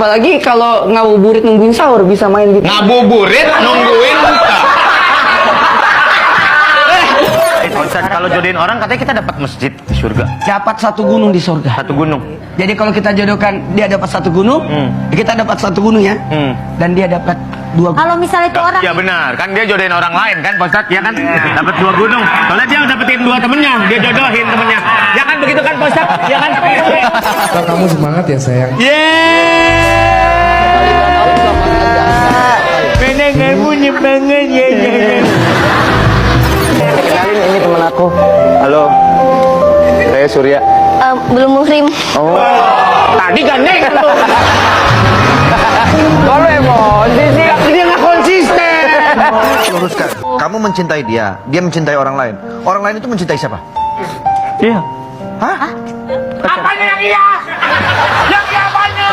Apalagi kalau ngabuburit nungguin sahur bisa main gitu. Ngabuburit nungguin buka. Ustaz, kalau jodohin orang katanya kita dapat masjid di surga. Dapat satu gunung di surga. Satu gunung. Jadi kalau kita jodohkan dia dapat satu gunung, kita dapat satu gunung ya. Dan dia dapat dua gunung. Kalau misalnya itu orang Ya benar, kan dia jodohin orang lain kan, Pak Ustaz, ya kan? Dapat dua gunung. Soalnya dia dapetin dua temennya, dia jodohin temennya. Ya kan begitu kan, Pak Ustaz? Ya kan? Kamu semangat ya sayang. Bener kamu nyemangat ya. Kenalin, ini teman aku. Halo, saya Surya. belum muhrim. Oh, tadi kan Neng. Kalau emosi sih, dia nggak konsisten. Luruskan. Kamu mencintai dia, dia mencintai orang lain. Orang lain itu mencintai siapa? Iya. Hah? Apanya yang iya? Yang iya apanya?